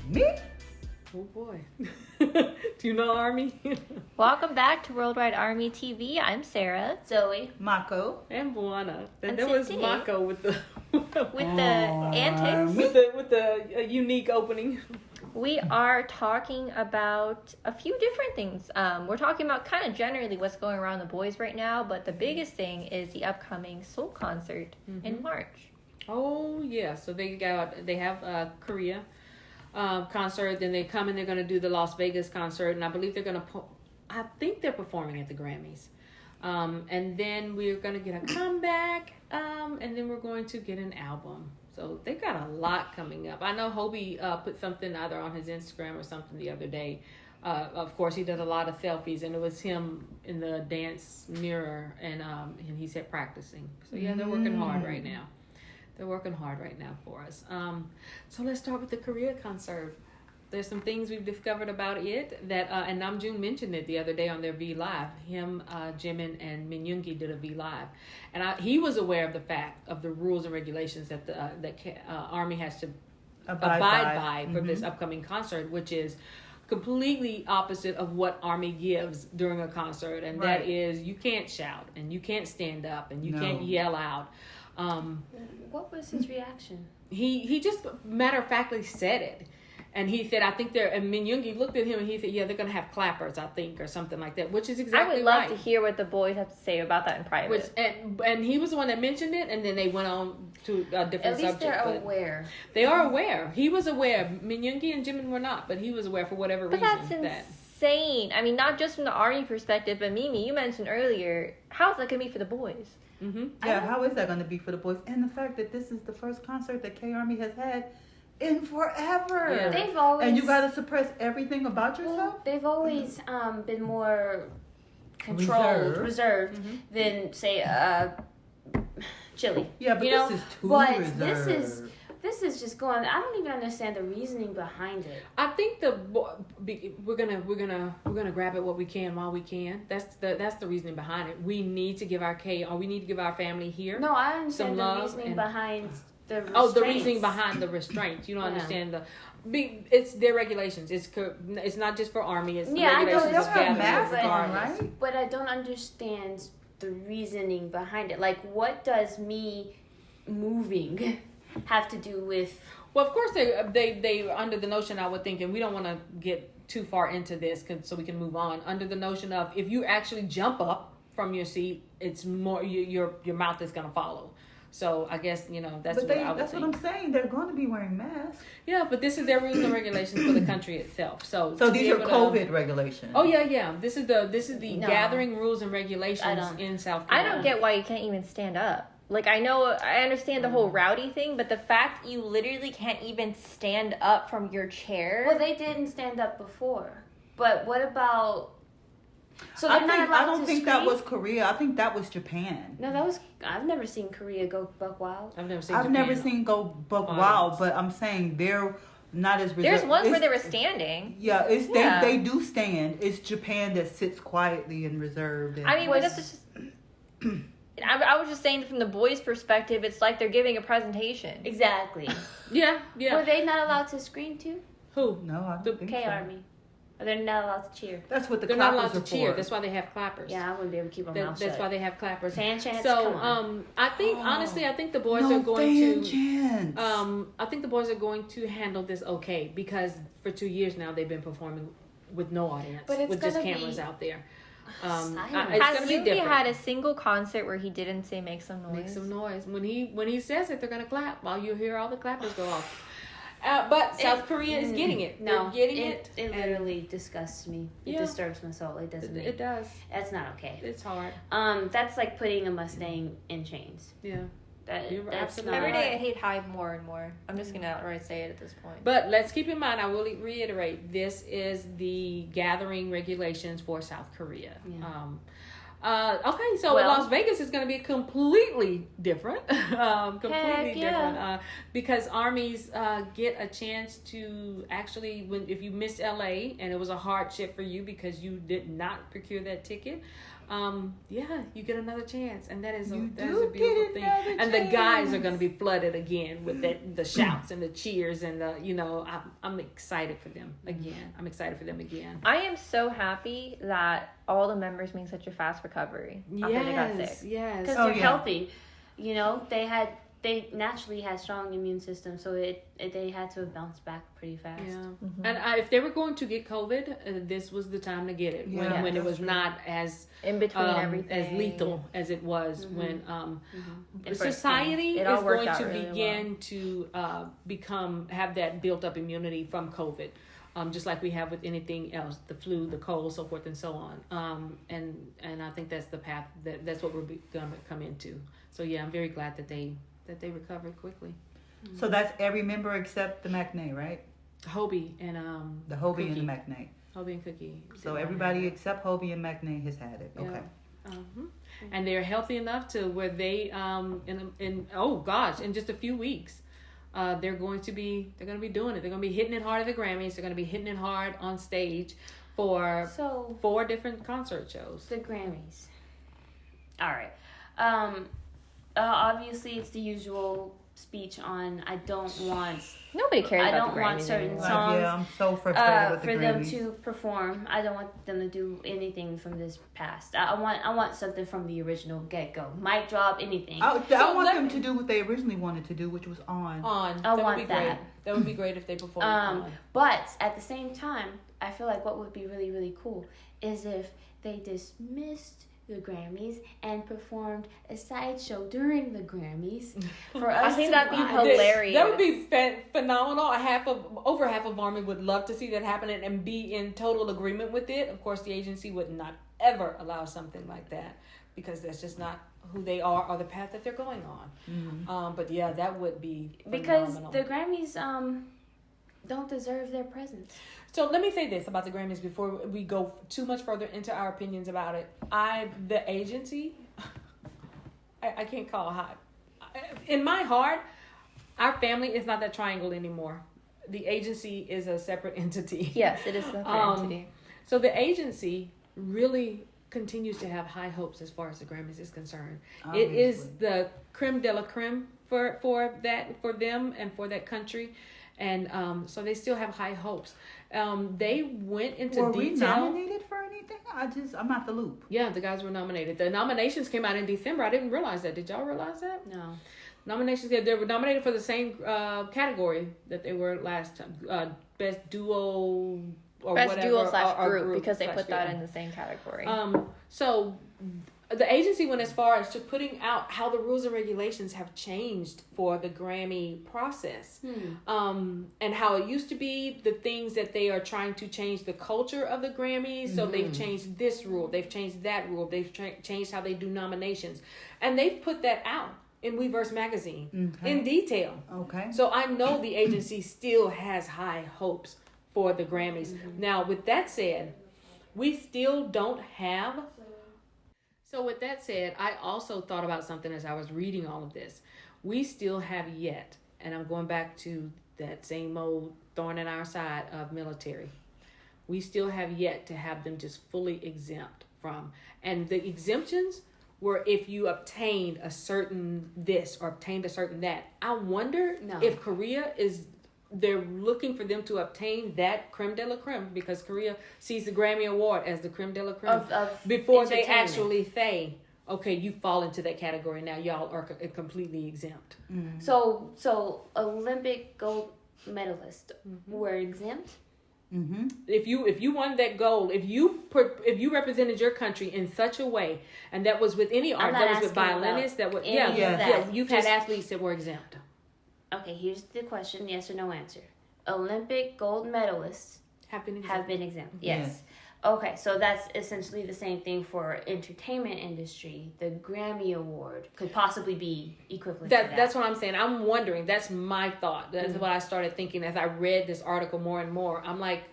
Me? Oh boy. Do you know Army? Welcome back to Worldwide Army TV. I'm Sarah. Zoe. Mako. And Buana. And That was today- Mako with the With the antics, with the unique opening. we are talking about a few different things. We're talking about kind of generally what's going around the boys right now, but the biggest thing is the upcoming Seoul concert in March. Oh yeah, so they have Korea concert, then they come and they're going to do the Las Vegas concert, and I believe they're going to I think they're performing at the Grammys. And then we're going to get a comeback, and then we're going to get an album. So they got a lot coming up. I know Hobie put something either on his Instagram or something the other day. Of course, he does a lot of selfies, and it was him in the dance mirror, and he said practicing. So yeah, they're working hard right now. They're working hard right now for us. So let's start with the Korea concert. There's some things we've discovered about it that, and Namjoon mentioned it the other day on their V Live. Him, Jimin, and Min Yoongi did a V Live, and he was aware of the fact of the rules and regulations that the Army has to abide by for this upcoming concert, which is completely opposite of what Army gives during a concert, and that is you can't shout and you can't stand up and you can't yell out. What was his reaction? He just matter of factly said it. And he said, I think and Min Yoongi looked at him and he said, yeah, they're going to have clappers, I think, or something like that, which is exactly right. I would love to hear what the boys have to say about that in private. And he was the one that mentioned it, and then they went on to a different subject. At least they're aware. They are aware. He was aware. Min Yoongi and Jimin were not, but he was aware for whatever reason. But that's insane. I mean, not just from the Army perspective, but Mimi, you mentioned earlier, how's that going to be for the boys? Mm-hmm. Yeah, how is that going to be for the boys? And the fact that this is the first concert that K-Army has had in forever. Yeah. They've always... And you got to suppress everything about yourself? Well, they've always been more controlled, reserved than, say, Chile. Yeah, but this is too but reserved. This is just going. I don't even understand the reasoning behind it. I think we're gonna grab at what we can while we can. That's the reasoning behind it. We need to give our family here. No, I understand some the love reasoning behind the restraints. Oh, the reasoning behind the restraints. You don't understand it's their regulations. It's not just for Army. It's I know they don't have masks on, right? But I don't understand the reasoning behind it. Like, what does me moving have to do with? Well, of course they under the notion, I would think, and we don't want to get too far into this so we can move on. Under the notion of if you actually jump up from your seat, it's more your mouth is going to follow. So I guess that's what I would That's think. what I'm saying. They're going to be wearing masks. Yeah, but this is their rules and regulations for the country itself. So these are COVID regulations. Oh yeah. This is the gathering rules and regulations in South Korea. I don't get why you can't even stand up. Like, I understand the whole rowdy thing, but the fact you literally can't even stand up from your chair. Well, they didn't stand up before. But what about? So they're not allowed to I don't think that scream? was Korea. I think that was Japan. No, that was. I've never seen Korea go buck wild. I've never seen. I've Japan. never seen go buck wild, but I'm saying they're not as reserved. There's ones where they were standing. Yeah, they do stand. It's Japan that sits quietly and reserved. And I mean, that's just. I was just saying from the boys' perspective, it's like they're giving a presentation. Exactly. Yeah. Were they not allowed to scream too? Who? No, I don't think so. K-Army. Or they're not allowed to cheer. That's what They're clappers not allowed to are cheer. for. That's why they have clappers. Yeah, I wouldn't be able to keep my mouth shut. That's why they have clappers. Fan chants. So, come on. I think honestly, I think the boys no are going fan chants. I think the boys are going to handle this okay because for 2 years now they've been performing with no audience, but with just cameras out there. Has gonna be different. had a single concert where he didn't say make some noise? Make some noise. When he says it, they're gonna clap while you hear all the clappers go off. But South Korea is getting it. No, they're getting it. It literally disgusts me. It disturbs my soul. It doesn't. It does. That's not okay. It's hard. That's like putting a Mustang in chains. Yeah. That's not. Every day I hate Hive more and more. I'm just gonna outright say it at this point. But let's keep in mind, I will reiterate, this is the gathering regulations for South Korea. Yeah. Okay, so Las Vegas is going to be completely different. Different. Because armies get a chance to actually, if you missed LA and it was a hardship for you because you did not procure that ticket, you get another chance, and that is You that is do a beautiful get thing. another And the guys are chance. going to be flooded again with the shouts and the cheers and I'm excited for them again. I'm excited for them again. I am so happy that all the members made such a fast recovery after they got sick. Yes. Because Oh, they're yeah. healthy. You know, they naturally had strong immune system, so they had to bounce back pretty fast. Yeah. Mm-hmm. And if they were going to get COVID, this was the time to get it Yeah, when it that's was true. not as In between everything. as lethal as it was when It society It all is worked going out to really begin to have that built up immunity from COVID. Just like we have with anything else, the flu, the cold, so forth and so on. And I think that's the path that's what we're going to come into. So yeah, I'm very glad that they recovered quickly. So that's every member except the McNay, right? Hobie and The Hobie Cookie. and the McNay. Hobie and Cookie. So everybody except Hobie and McNay has had it. Okay. And they're healthy enough to where they in just a few weeks they're going to be doing it. They're going to be hitting it hard at the Grammys. They're going to be hitting it hard on stage for So 4 different concert shows. the Grammys. All right. Obviously, it's the usual speech on I don't want Nobody cares I about the don't want Grammys certain anymore. songs. Yeah, I'm so frustrated with the for them Grammys. to perform. I don't want them to do anything from this past. I want something from the original get go. Mic drop, anything. I So want let them me- to do what they originally wanted to do, which was on. That would want be great. that. That would be great if they performed on. But at the same time, I feel like what would be really, really cool is if they dismissed the Grammys and performed a sideshow during the Grammys for us I think to that'd be watch. hilarious. That would be phenomenal. Over half of Army would love to see that happen and be in total agreement with it. Of course, the agency would not ever allow something like that because that's just not who they are or the path that they're going on. Mm-hmm. But yeah, that would be Because phenomenal. the Grammys don't deserve their presence. So let me say this about the Grammys before we go too much further into our opinions about it. The agency, I can't call hot. In my heart, our family is not that triangle anymore. The agency is a separate entity. Yes, it is a separate entity. So the agency really continues to have high hopes as far as the Grammys is concerned. It is Obviously. the creme de la creme for them and for that country. And so they still have high hopes. They went into Were we detail. nominated for anything? I'm out the loop. Yeah, the guys were nominated. The nominations came out in December. I didn't realize that. Did y'all realize that? No. Nominations, they were nominated for the same category that they were last time. Best duo or Best whatever. duo or / group because they slash put that group. in the same category. So the agency went as far as to putting out how the rules and regulations have changed for the Grammy process. And how it used to be, the things that they are trying to change the culture of the Grammys. So they've changed this rule, they've changed that rule, they've changed how they do nominations. And they've put that out in Weverse magazine in detail. Okay. So I know the agency still has high hopes for the Grammys. Now, with that said, we still don't have. So with that said, I also thought about something as I was reading all of this. We still have yet, and I'm going back to that same old thorn in our side of military. We still have yet to have them just fully exempt from. And the exemptions were if you obtained a certain this or obtained a certain that. I wonder if Korea they're looking for them to obtain that creme de la creme because Korea sees the Grammy Award as the creme de la creme Of before they entertainment. actually say, okay, you fall into that category now. Y'all are completely exempt. So Olympic gold medalists were exempt. Mm-hmm. If you won that gold, if you represented your country in such a way, and that was with any art, not that was with asking violinists, about that was any of that. you've had athletes that were exempt. Okay, here's the question: yes or no answer. Olympic gold medalists Have been exempt. have been exempt. Yes. Yes. Okay, so that's essentially the same thing for entertainment industry. The Grammy Award could possibly be equivalent to that. That's what I'm saying. I'm wondering. That's my thought. That's what I started thinking as I read this article more and more. I'm like,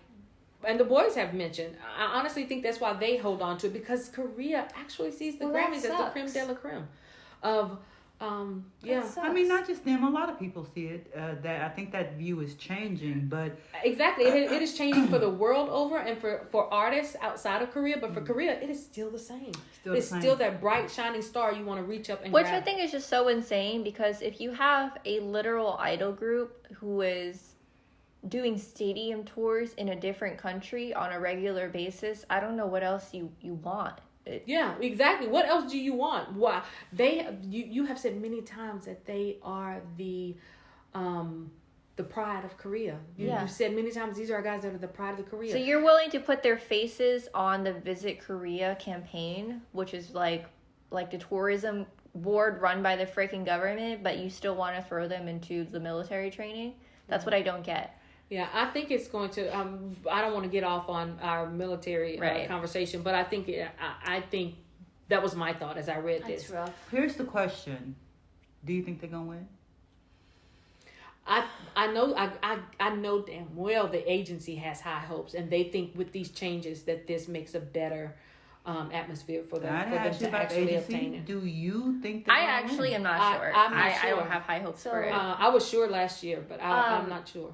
and the boys have mentioned. I honestly think that's why they hold on to it because Korea actually sees the Well, that Grammys as the creme sucks. de la creme of Yeah. That I mean, sucks. not just them. A lot of people see it. That I think that view is changing, but Exactly. It is changing for the world over and for artists outside of Korea, but for Korea, it is still the same. It's still that bright, shining star you want to reach up and Which grab. I think is just so insane, because if you have a literal idol group who is doing stadium tours in a different country on a regular basis, I don't know what else you want. Yeah, exactly. What else do you want? Why you have said many times that they are the pride of Korea. You've said many times these are guys that are the pride of Korea. So you're willing to put their faces on the Visit Korea campaign, which is like the tourism board run by the freaking government, but you still want to throw them into the military training? That's what I don't get. Yeah, I think it's going to. I don't want to get off on our military conversation, but I think that was my thought as I read this. That's rough. here's the question: do you think they're gonna win? I know damn well the agency has high hopes, and they think with these changes that this makes a better atmosphere for them to actually obtain it. Do you think? They're I gonna actually win? am not sure. I'm not I sure. don't have high hopes So, for it. I was sure last year, but I'm not sure.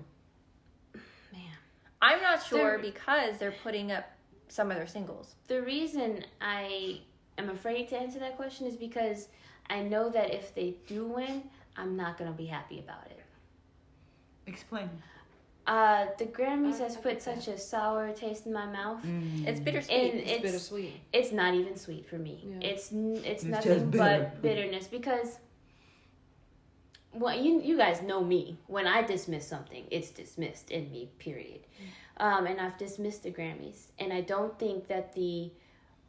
I'm not sure because they're putting up some of their singles. The reason I am afraid to answer that question is because I know that if they do win, I'm not going to be happy about it. Explain. The Grammys has put such a sour taste in my mouth. It's bittersweet. And It's bittersweet. It's not even sweet for me. Yeah. It's just nothing bitter. but bitterness, because well, you guys know me. When I dismiss something, it's dismissed in me, period. And I've dismissed the Grammys, and I don't think that the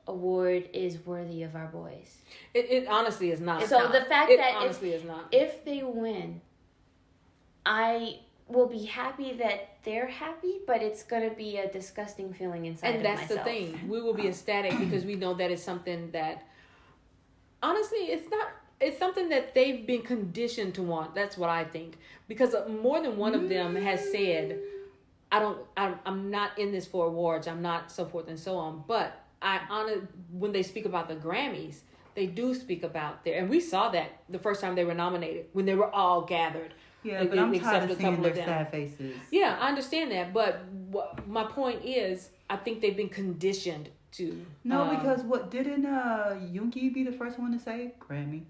award is worthy of our boys. It honestly is not. So the fact It that honestly is not. if they win, I will be happy that they're happy, but it's going to be a disgusting feeling inside And of that's myself. the thing. We will be ecstatic because we know that it's something that, honestly, it's not. It's something that they've been conditioned to want. That's what I think. Because more than one of them has said, I'm not in this for awards. I'm not so forth and so on. But when they speak about the Grammys, they do speak about and we saw that the first time they were nominated, when they were all gathered. Yeah, but I'm tired except of a seeing couple their of them. sad faces. Yeah, I understand that. But my point is, I think they've been conditioned to. No, because didn't Yoongi be the first one to say Grammy?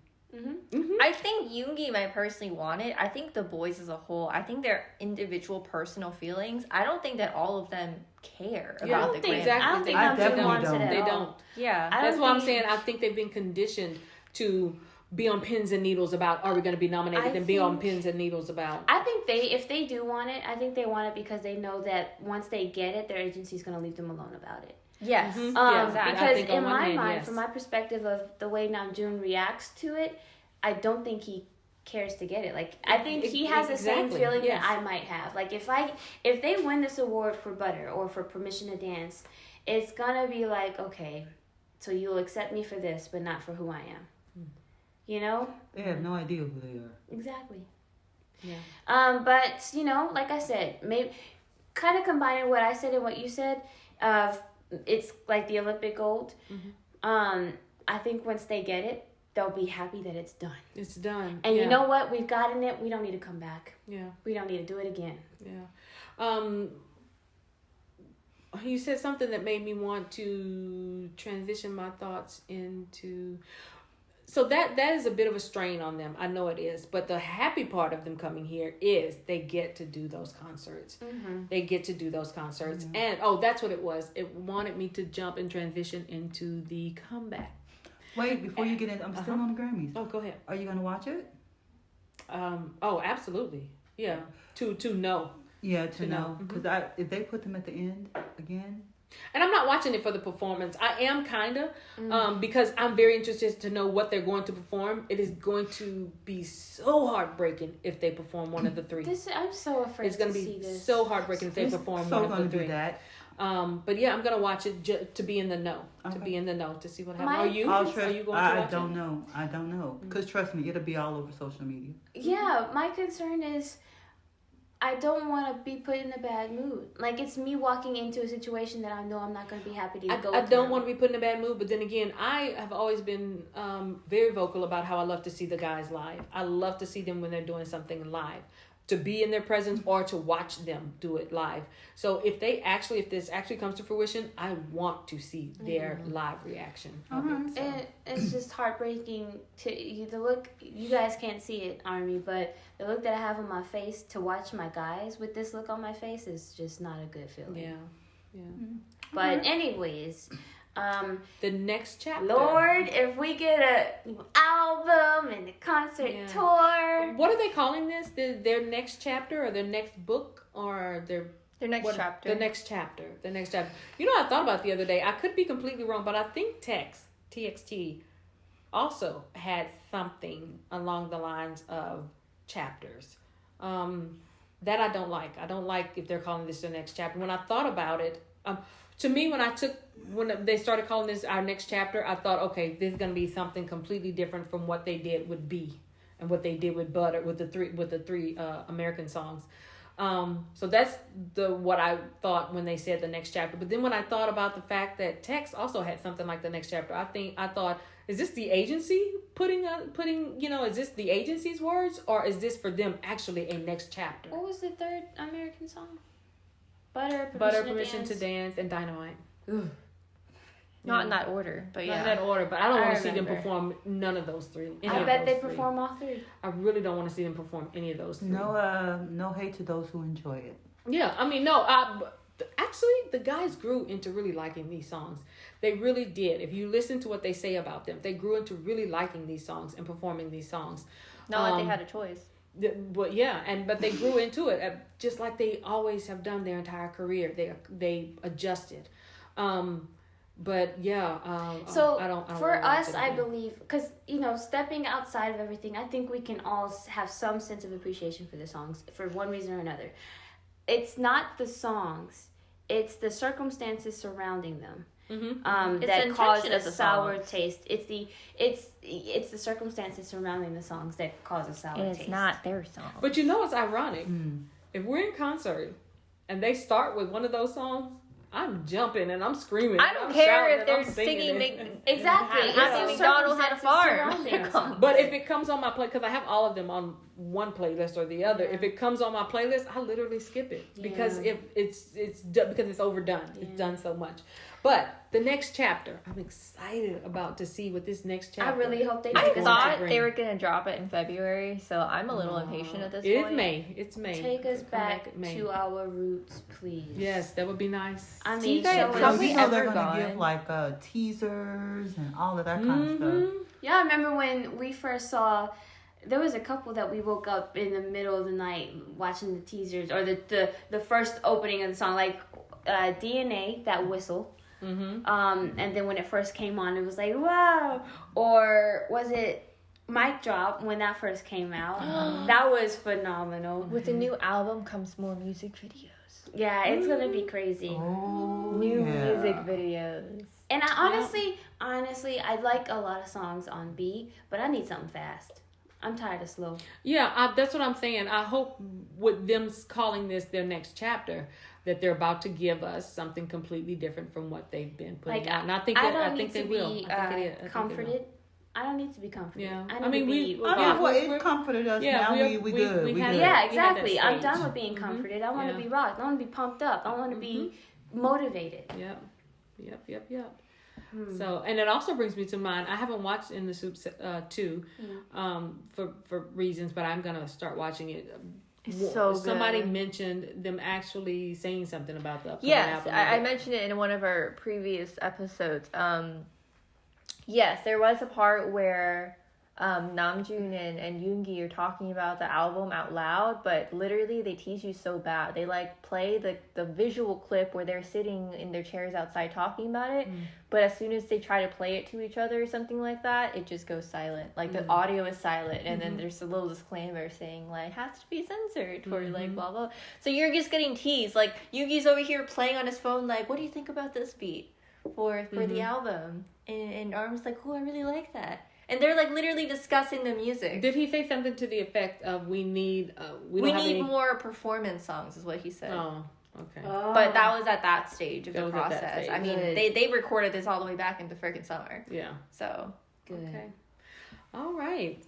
I think Yoongi might personally want it. I think the boys as a whole, I think their individual personal feelings, I don't think that all of them care about the Grammys. Exactly. I don't think I Namjoon definitely wants don't. it at They all. don't. Yeah. That's why I'm saying I think they've been conditioned to be on pins and needles about are we going to be nominated and be on pins and needles about. I think if they do want it, I think they want it because they know that once they get it, their agency's going to leave them alone about it. Yes. Yeah, exactly. I Because think on in one my hand, mind, yes. from my perspective of the way Namjoon reacts to it, I don't think he cares to get it. Like, I think he has the same Exactly, feeling yes. that I might have. Like, if they win this award for Butter or for Permission to Dance, it's gonna be like, okay, so you'll accept me for this, but not for who I am. You know? They have no idea who they are. Exactly. Yeah. But you know, like I said, maybe kind of combining what I said and what you said, it's like the Olympic gold. I think once they get it, they'll be happy that it's done. It's done. And you know what? We've gotten it. We don't need to come back. Yeah. We don't need to do it again. Yeah. You said something that made me want to transition my thoughts into. So that is a bit of a strain on them. I know it is. But the happy part of them coming here is they get to do those concerts. They get to do those concerts. And, that's what it was. It wanted me to jump and transition into the comeback. Wait, before you get in, I'm still on the Grammys. Oh, go ahead. Are you going to watch it? Absolutely. Yeah. To know. Yeah, to know. Because if they put them at the end again. And I'm not watching it for the performance. I am kind of, because I'm very interested to know what they're going to perform. It is going to be so heartbreaking if they perform one of the three. I'm so afraid It's going to be so heartbreaking if they perform one of the three. That. But yeah, I'm going to watch it to be in the know. Okay. To be in the know, to see what happens. Are you going to watch I it? don't know. I don't know. Because trust me, it'll be all over social media. Yeah, my concern is I don't want to be put in a bad mood. Like, it's me walking into a situation that I know I'm not going to be happy to go I don't through. want to be put in a bad mood, but then again, I have always been very vocal about how I love to see the guys live. I love to see them when they're doing something live, to be in their presence or to watch them do it live. So if this actually comes to fruition, I want to see their live reaction of it. So. And it's just heartbreaking the look. You guys can't see it, Army, but the look that I have on my face to watch my guys with this look on my face is just not a good feeling. Yeah. But anyways, the next chapter. Lord, if we get a new album and a concert tour. What are they calling this? Their next chapter or their next book or their chapter? The next chapter. The next chapter. You know, I thought about the other day. I could be completely wrong, but I think TXT also had something along the lines of chapters. That I don't like. I don't like if they're calling this the next chapter. When I thought about it, to me, when they started calling this our next chapter, I thought, okay, this is going to be something completely different from what they did with B and what they did with Butter, with the three American songs. So that's what I thought when they said the next chapter. But then when I thought about the fact that Tex also had something like the next chapter, I thought, is this the agency putting, is this the agency's words, or is this for them actually a next chapter? What was the third American song? Butter, Permission to Dance, and Dynamite. Ugh. Not in that order, but Not yeah. in that order, but I don't want to see them remember. perform none of those three. I bet they perform all three. I really don't want to see them perform any of those three. No hate to those who enjoy it. Yeah, I mean, no. Actually, the guys grew into really liking these songs. They really did. If you listen to what they say about them, they grew into really liking these songs and performing these songs. Not like they had a choice. But yeah, but they grew into it just like they always have done their entire career. They adjusted. But yeah, so I don't for really like us, it I again. believe, because stepping outside of everything, I think we can all have some sense of appreciation for the songs for one reason or another. It's not the songs; it's the circumstances surrounding them. Mm-hmm. That the cause intention a of the sour songs. taste. It's the circumstances surrounding the songs that cause a sour And taste. it's not their song. But you know what's ironic? If we're in concert and they start with one of those songs, I'm jumping and I'm screaming. I don't I'm care shouting if and they're I'm singing Exactly. Happy It's McDonald had a circumstances surrounding farm. us. But if it comes on my play, because I have all of them on one playlist or the other, Yeah. if it comes on my playlist, I literally skip it because Yeah. because it's overdone. It's done so much. But the next chapter, I'm excited about to see what this next chapter. I really hope they I take us thought bring. they were going to drop it in February, so I'm a little impatient at this point. It's May. Take us Come back in May. to our roots, please. Yes, that would be nice. I Do you mean, guys show have us. we they're ever gonna gone? give like teasers and all of that kind of stuff. Yeah, I remember when we first saw. There was a couple that we woke up in the middle of the night watching the teasers or the first opening of the song, like DNA, that whistle. Mm-hmm. And then when it first came on, it was like, wow. Or was it Mic Drop when that first came out? That was phenomenal. With the new album comes more music videos. Yeah, it's going to be crazy. Oh, New yeah. music videos. And I honestly, I like a lot of songs on B, but I need something fast. I'm tired of slow. Yeah, that's what I'm saying. I hope with them calling this their next chapter, that they're about to give us something completely different from what they've been putting out. And I think they will. Be, I think they will. comforted. I don't need to be comforted. Yeah. I mean, It comforted us. Yeah, now we we had- good. We we had- good. yeah, We had that exactly. I'm stage. done with being comforted. I want to be rocked. I want to be pumped up. I want to be motivated. Yep. So, and it also brings me to mind, I haven't watched In the Soup 2 for reasons, but I'm going to start watching it. It's so Somebody good. mentioned them actually saying something about the upcoming Yes, album. I mentioned it in one of our previous episodes. Yes, there was a part where Namjoon and Yoongi are talking about the album out loud, but literally they tease you so bad. They play the visual clip where they're sitting in their chairs outside talking about it, but as soon as they try to play it to each other or something like that, it just goes silent. Like the audio is silent, and then there's a little disclaimer saying has to be censored for like blah blah. So you're just getting teased. Like Yoongi's over here playing on his phone, like, what do you think about this beat for the album? And Arm's like, oh, I really like that. And they're like literally discussing the music. Did he say something to the effect of we need more performance songs is what he said. Oh, okay. But that was at that stage of the That was at that process. stage. I mean, they recorded this all the way back into freaking summer. Yeah. So Good. Okay. All right.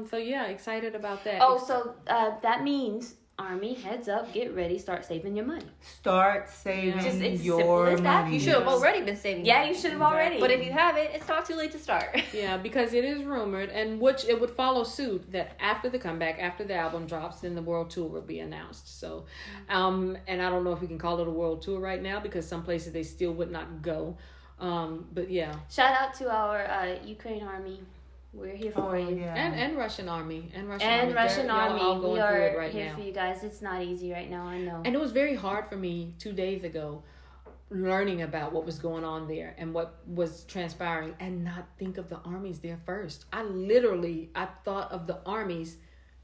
So yeah, excited about that. Oh, so that means Army, heads up, get ready, start saving your money. Start saving Just- it's your simple as that. money. you should have already been saving. Yeah, money. you should have already. But if you haven't, it's not too late to start. Yeah, because it is rumored, and which it would follow suit that after the comeback, after the album drops, then the world tour will be announced. So, and I don't know if we can call it a world tour right now because some places they still would not go. But yeah, Shout out to our Ukraine Army. We're here for you. Yeah. and Russian Army and Russian And Army. Russian Y'all Army, all we going through it are right here now. for you guys. It's not easy right now, I know. And it was very hard for me 2 days ago learning about what was going on there and what was transpiring and not think of the armies there first. I thought of the armies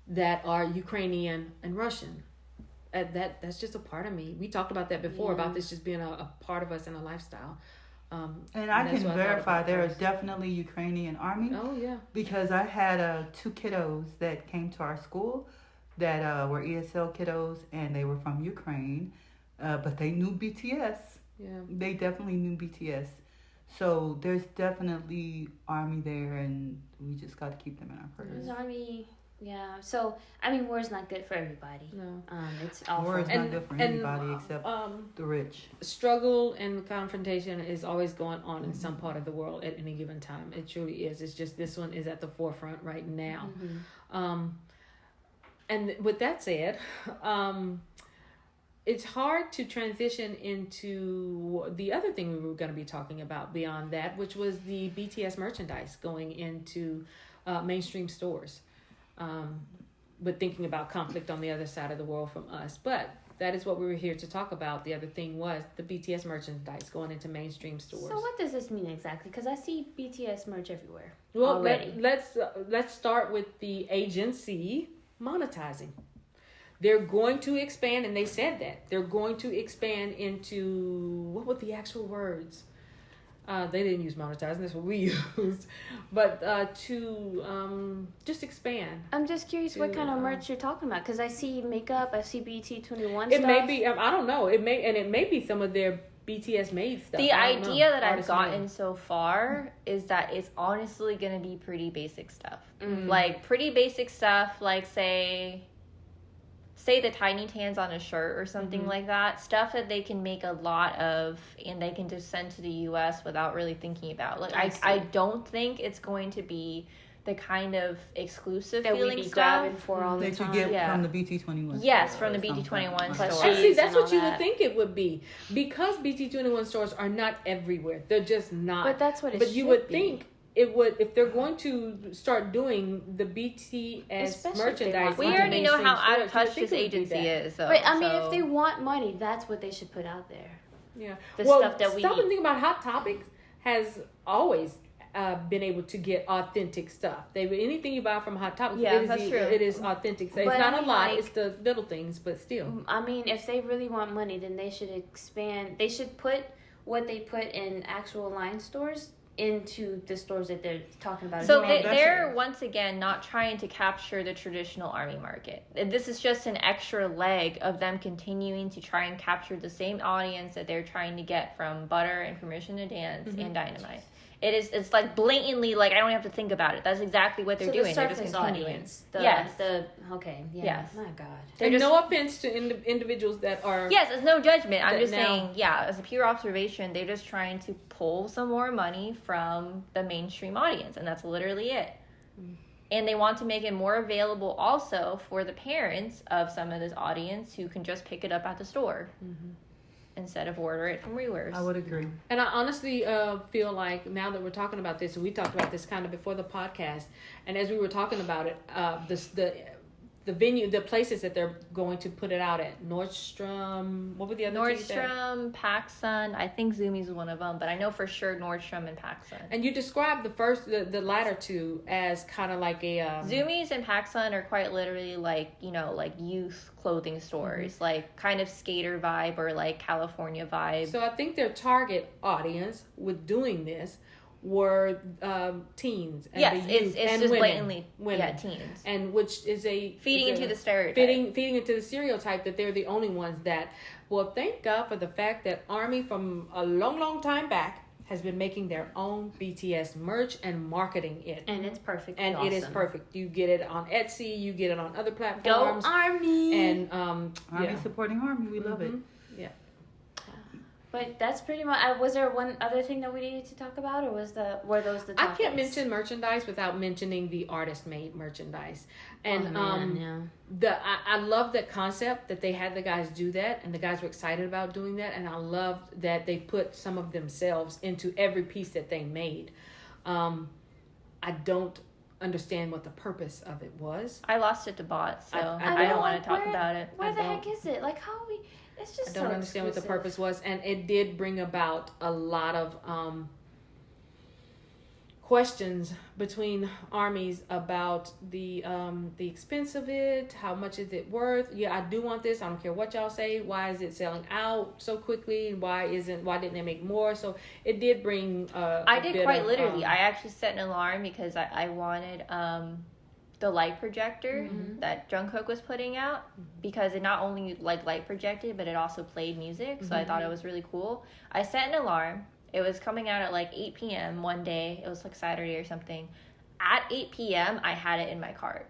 that are Ukrainian and Russian. That's just a part of me. We talked about that before, about this just being a part of us in a lifestyle. And I that's can what I thought verify about there are first. definitely Ukrainian army Oh, yeah. because I had 2 kiddos that came to our school that were ESL kiddos and they were from Ukraine, but they knew BTS. Yeah. They definitely knew BTS. So there's definitely army there, and we just got to keep them in our prayers. There's Army, yeah. So, I mean, war's not good for everybody. No. It's awful. War is not good for anybody and, except the rich. Struggle and confrontation is always going on in some part of the world at any given time. It truly is. It's just this one is at the forefront right now. And with that said, it's hard to transition into the other thing we were going to be talking about beyond that, which was the BTS merchandise going into mainstream stores. But thinking about conflict on the other side of the world from us. But that is what we were here to talk about. The other thing was the BTS merchandise going into mainstream stores. So what does this mean exactly? Because I see BTS merch everywhere. Well, already. let's start with the agency monetizing. They're going to expand, and they said that they're going to expand into what were the actual words? They didn't use monetizing. That's what we used, but to just expand. I'm just curious what kind of merch you're talking about. Because I see makeup, I see BT21 It stuff. may be. I don't know. It may be some of their BTS made stuff. The I don't know. idea that I've Artist gotten made. so far is that it's honestly going to be pretty basic stuff. Mm. Like, pretty basic stuff, like, say the tiny tans on a shirt or something Mm-hmm. like that. Stuff that they can make a lot of and they can just send to the U.S. without really thinking about. Like, I don't think it's going to be the kind of exclusive that we feeling be stuff diving for all the That you time. get Yeah. from the BT21 Yes, store from the or something. BT21 Like store. And see, that's and all what you that. would think it would be, because BT21 stores are not everywhere. They're just not. But that's what it But you should would be. think it would, if they're going to start doing the BTS Especially if they merchandise. want We onto already know mainstream how out stores, of touch you would this think it would be agency that. is, though. But I mean, so- if they want money, that's what they should put out there. Yeah. The well, stuff that we stop need. and think about Hot Topics has always been able to get authentic stuff. Anything you buy from Hot Topics, Yeah, it is, that's true. It is authentic. So it's But not I a mean, lot. like- It's the little things, but still. I mean, if they really want money, then they should expand. They should put what they put in actual line stores into the stores that they're talking about. So Well, they, that's they're it. once again not trying to capture the traditional army market. This is just an extra leg of them continuing to try and capture the same audience that they're trying to get from Butter and Permission to Dance and Dynamite. It's like blatantly, like, I don't have to think about it. That's exactly what they're So doing. the They're just surface continuing. audience. Yes. Okay. Yeah. Yes. My God. They're And just- no offense to individuals that are. Yes, it's no judgment. I'm That just now- saying, yeah, as a pure observation, they're just trying to pull some more money from the mainstream audience, and that's literally it. And they want to make it more available also for the parents of some of this audience who can just pick it up at the store instead of order it from Rewares. I would agree. And I honestly feel like now that we're talking about this, and we talked about this kind of before the podcast, and as we were talking about it, the venue, the places that they're going to put it out at, Nordstrom, what were the other two there? Nordstrom, PacSun, I think Zumiez is one of them, but I know for sure Nordstrom and PacSun. And you described the latter two as kind of like a Zumiez and PacSun are quite literally like, like youth clothing stores, like kind of skater vibe or like California vibe. So I think their target audience with doing this were teens. And Yes, the youth it's and just women, blatantly women. teens. And which is Feeding into the stereotype. feeding into the stereotype that they're the only ones that. Well, thank God for the fact that Army from a long time back has been making their own BTS merch and marketing it. And it's perfect. And awesome. it is perfect. You get it on Etsy, you get it on other Go platforms. Army! And Army supporting Army. We love it. Yeah. But that's pretty much. Was there one other thing that we needed to talk about, or were those the I topics? can't mention merchandise without mentioning the artist-made merchandise. And I love that concept that they had the guys do that, and the guys were excited about doing that, and I loved that they put some of themselves into every piece that they made. I don't understand what the purpose of it was. I lost it to bots, so I I know, don't want to talk about it. Where the heck is it? Like, how we? It's just. I don't understand what the purpose was, and it did bring about a lot of questions between armies about the expense of it. How much is it worth? Yeah, I do want this. I don't care what y'all say. Why is it selling out so quickly? And why didn't they make more? So it did bring. I did quite literally. I actually set an alarm because I wanted the light projector that Jungkook was putting out, because it not only light projected, but it also played music. So I thought it was really cool. I set an alarm. It was coming out at 8 p.m. one day. It was Saturday or something. At 8 p.m. I had it in my cart,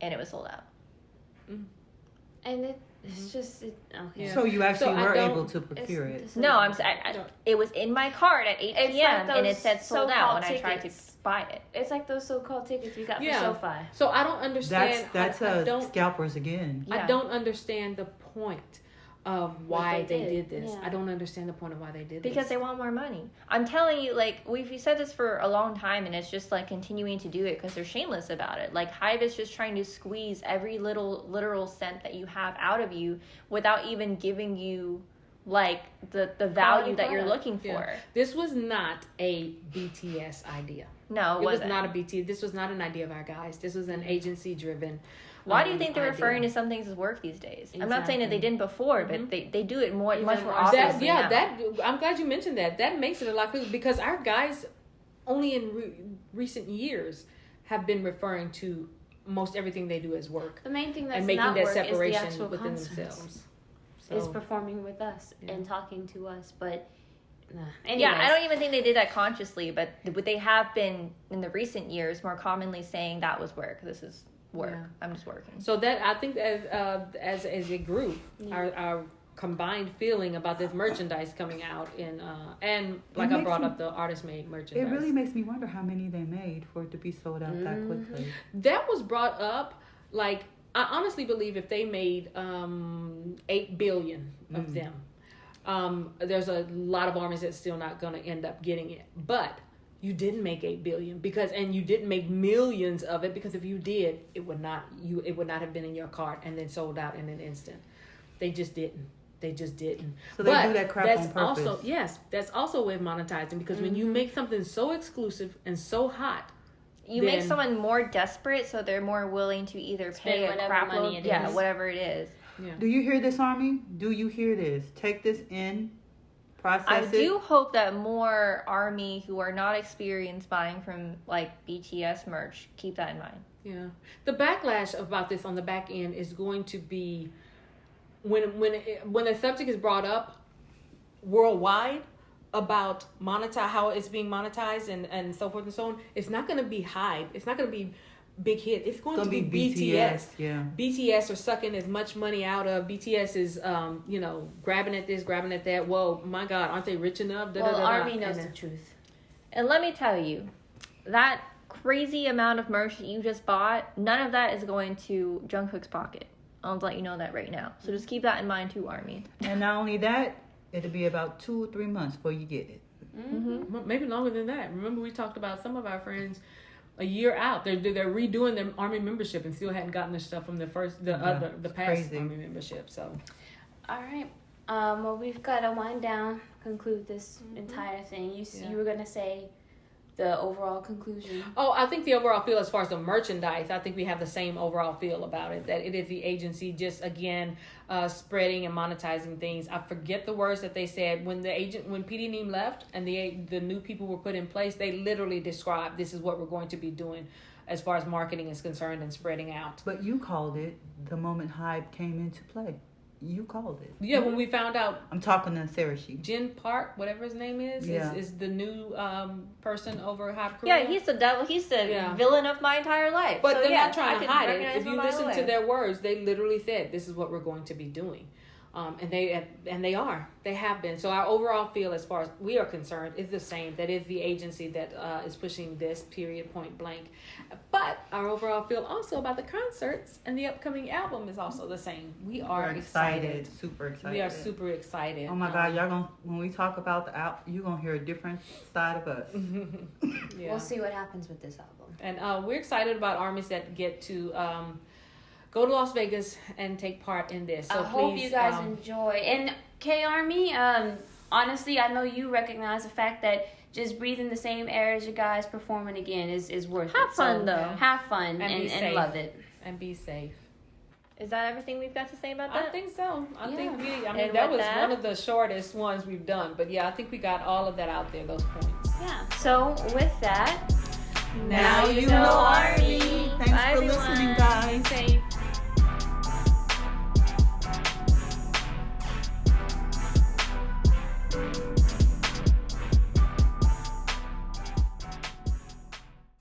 and it was sold out. And it's just okay. Yeah. So you actually So were able to procure it. No, it was in my cart at 8 It's p.m. like and it those said sold out when I so-called tried to tickets. buy it. It's like those so-called tickets we got for Yeah. SoFi. So I don't understand. That's I don't, scalpers again. Yeah. I don't understand the point of why they they did, did this. yeah. I don't understand the point of why they did this. Because they want more money. I'm telling you, we've said this for a long time, and it's just continuing to do it because they're shameless about it. Hive is just trying to squeeze every little literal cent that you have out of you without even giving you the value that you're looking for. Yeah. This was not a BTS idea. No, It was wasn't. not a BT. This was not an idea of our guys. This was an agency driven. Why do you think they're idea. referring to some things as work these days? I'm not saying that they didn't before, but they do it much more more obviously now. I'm glad you mentioned that. That makes it a lot clearer because our guys only in recent years have been referring to most everything they do as work The main thing that's and making not that work separation is the actual within concerts. themselves. Is So, performing with us Yeah. and talking to us, but anyways. Yeah, I don't even think they did that consciously, but they have been in the recent years more commonly saying that was work. This is work. Yeah. I'm just working. so that I think as a group, our combined feeling about this merchandise coming out and like I brought up the artist made merchandise. It really makes me wonder how many they made for it to be sold out that quickly. That was brought up. I honestly believe if they made 8 billion of them, there's a lot of armies that's still not going to end up getting it. But you didn't make 8 billion and you didn't make millions of it, because if you did, it would not have been in your cart and then sold out in an instant. They just didn't. So they do that crap that's on purpose. That's also a way of monetizing, because when you make something so exclusive and so hot, You make someone more desperate, so they're more willing to either pay a whatever crap money load, it is. whatever it is. Do you hear this, Army? Do you hear this? Take this in, process I it. do hope that more Army who are not experienced buying from BTS merch keep that in mind. yeah, the backlash about this on the back end is going to be when the subject is brought up worldwide about how it's being monetized and so forth and so on. It's not going to be Hyde. It's not going to be big hit. It's going to be BTS. Yeah. BTS are sucking as much money out of. BTS is grabbing at this, grabbing at that. Whoa, my God, aren't they rich enough? Well, Army knows the truth. And let me tell you, that crazy amount of merch that you just bought, none of that is going to Jungkook's pocket. I'll let you know that right now. So just keep that in mind too, Army. And not only that, it'll be about 2 or 3 months before you get it. Maybe longer than that. Remember, we talked about some of our friends a year out. They're redoing their Army membership and still hadn't gotten their stuff from the past crazy. Army membership. So, All right. Well, we've got to wind down, conclude this entire thing. You were gonna say the overall conclusion? Oh, I think the overall feel as far as the merchandise, I think we have the same overall feel about it. That it is the agency just again spreading and monetizing things. I forget the words that they said when PTD left and the new people were put in place. They literally described this is what we're going to be doing as far as marketing is concerned and spreading out. But you called it the moment Hype came into play. You called it. Yeah, when we found out I'm talking to Sarah Sheet. Jin Park, whatever his name is the new person over Hype Korea. Yeah, he's the devil. He's the villain of my entire life. But so, they're yeah, not trying I to could hide it. recognize If you him a mile listen to away. their words, they literally said, "This is what we're going to be doing," and they are. They have been. So our overall feel, as far as we are concerned, is the same. That is the agency that is pushing this, period, point blank. But our overall feel also about the concerts and the upcoming album is also the same. We are excited. Super excited. We are super excited. Oh my God, y'all when we talk about the album, you're gonna hear a different side of us. Yeah. We'll see what happens with this album. And we're excited about armies that get to go to Las Vegas and take part in this. So I hope please, you guys enjoy. And K-Army, honestly, I know you recognize the fact that just breathing the same air as you guys performing again is worth it. Have fun, though. Have fun And be and safe. love it. And be safe. Is that everything we've got to say about that? I think so. I Yeah. think And that with was that- one of the shortest ones we've done. But yeah, I think we got all of that out there, those points. Yeah. So with that, Now you know